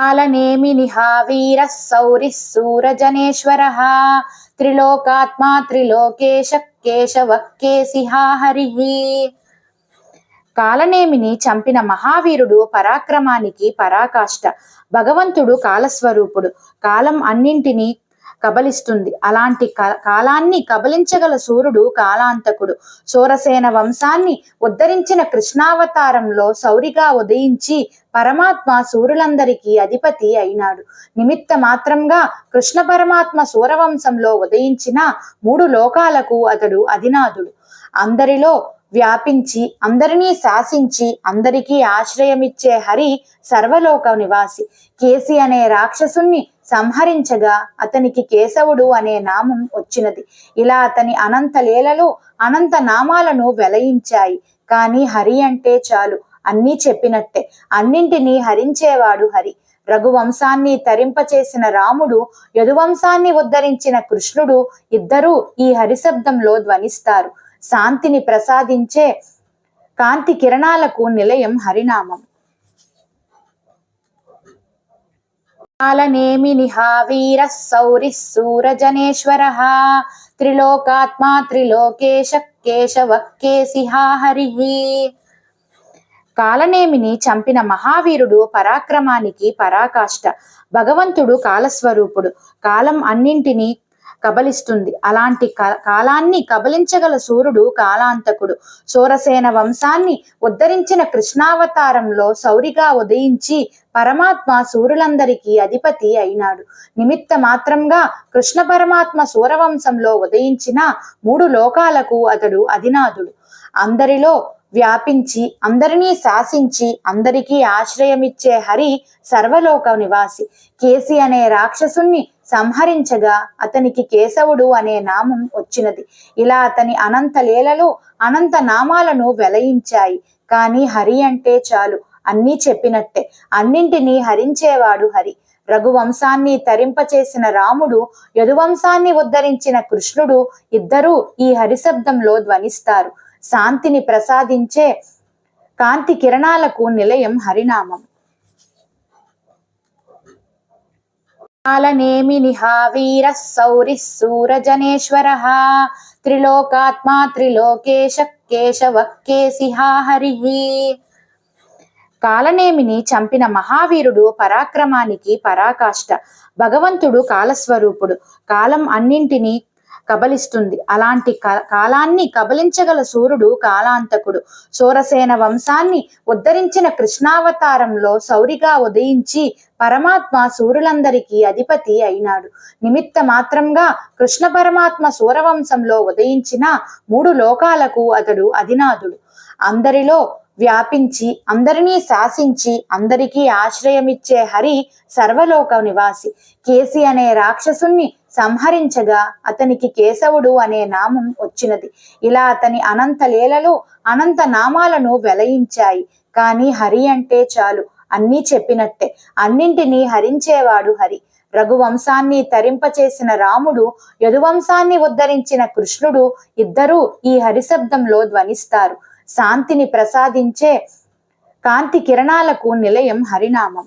కాలనేమినిః వీరः శౌరిः శూరజనేశ్వరः త్రిలోకాత్మా త్రిలోకేశः కేశవః కేశిః హరిః. కాలనేమిని చంపిన మహావీరుడు పరాక్రమానికి పరాకాష్ట. భగవంతుడు కాలస్వరూపుడు. కాలం అన్నింటినీ కబలిస్తుంది. అలాంటి కాలాన్ని కబలించగల సూర్యుడు కాలాంతకుడు. సూరసేన వంశాన్ని ఉద్ధరించిన కృష్ణావతారంలో శౌరిగా ఉదయించి పరమాత్మ సూర్యులందరికీ అధిపతి అయినాడు. నిమిత్త మాత్రంగా కృష్ణ పరమాత్మ సూరవంశంలో ఉదయించిన 3 లోకాలకు అతడు అధినాథుడు. అందరిలో వ్యాపించి అందరినీ శాసించి అందరికీ ఆశ్రయమిచ్చే హరి సర్వలోక నివాసి. కేసి అనే రాక్షసుణ్ణి సంహరించగా అతనికి కేశవుడు అనే నామం వచ్చినది. ఇలా అతని అనంత లీలలు అనంత నామాలను వెలయించాయి. కానీ హరి అంటే చాలు అన్నీ చెప్పినట్టే. అన్నింటినీ హరించేవాడు హరి. రఘువంశాన్ని తరింపచేసిన రాముడు, యదువంశాన్ని ఉద్ధరించిన కృష్ణుడు ఇద్దరూ ఈ హరిశబ్దంలో ధ్వనిస్తారు. శాంతిని ప్రసాదించే కాంతి కిరణాలకు నిలయం హరినామం. కాలనేమినిః వీరः శౌరిः శూరజనేశ్వరः త్రిలోకాత్మా త్రిలోకేశः కేశవః కేశిః హరిః. కాలనేమిని చంపిన మహావీరుడు పరాక్రమానికి పరాకాష్ట. భగవంతుడు కాలస్వరూపుడు. కాలం అన్నింటినీ కబలిస్తుంది. అలాంటి కాలాన్ని కబలించగల సూర్యుడు కాలాంతకుడు. సూరసేన వంశాన్ని ఉద్ధరించిన కృష్ణావతారంలో శౌరిగా ఉదయించి పరమాత్మ సూర్యులందరికీ అధిపతి అయినాడు. నిమిత్త మాత్రంగా కృష్ణ పరమాత్మ సూరవంశంలో ఉదయించిన 3 లోకాలకు అతడు అధినాథుడు. అందరిలో వ్యాపించి అందరినీ శాసించి అందరికీ ఆశ్రయమిచ్చే హరి సర్వలోక నివాసి. కేసి అనే రాక్షసుణ్ణి సంహరించగా అతనికి కేశవుడు అనే నామం వచ్చినది. ఇలా అతని అనంత లీలలు అనంత నామాలను వెలయించాయి. కానీ హరి అంటే చాలు అన్నీ చెప్పినట్టే. అన్నింటినీ హరించేవాడు హరి. రఘువంశాన్ని తరింపచేసిన రాముడు, యదువంశాన్ని ఉద్ధరించిన కృష్ణుడు ఇద్దరూ ఈ హరిశబ్దంలో ధ్వనిస్తారు. శాంతిని ప్రసాదించే కాంతి కిరణాలకు నిలయం హరినామం. కాలనేమినిః వీరः శౌరిः శూరజనేశ్వరः త్రిలోకాత్మా త్రిలోకేశः కేశవః కేశిః హరిః. కాలనేమిని చంపిన మహావీరుడు పరాక్రమానికి పరాకాష్ట. భగవంతుడు కాలస్వరూపుడు. కాలం అన్నింటినీ కబలిస్తుంది. అలాంటి కాలాన్ని కబలించగల సూర్యుడు కాలాంతకుడు. సూరసేన వంశాన్ని ఉద్ధరించిన కృష్ణావతారంలో శౌరిగా ఉదయించి పరమాత్మ సూర్యులందరికీ అధిపతి అయినాడు. నిమిత్త మాత్రంగా కృష్ణ పరమాత్మ సూరవంశంలో ఉదయించిన 3 లోకాలకు అతడు అధినాథుడు. అందరిలో వ్యాపించి అందరినీ శాసించి అందరికీ ఆశ్రయమిచ్చే హరి సర్వలోక నివాసి. కేసి అనే రాక్షసుణ్ణి సంహరించగా అతనికి కేశవుడు అనే నామం వచ్చినది. ఇలా అతని అనంత లీలలు అనంత నామాలను వెలయించాయి. కానీ హరి అంటే చాలు అన్నీ చెప్పినట్టే. అన్నింటినీ హరించేవాడు హరి. రఘువంశాన్ని తరింపచేసిన రాముడు, యదువంశాన్ని ఉద్ధరించిన కృష్ణుడు ఇద్దరూ ఈ హరిశబ్దంలో ధ్వనిస్తారు. శాంతిని ప్రసాదించే కాంతి కిరణాలకు నిలయం హరినామం.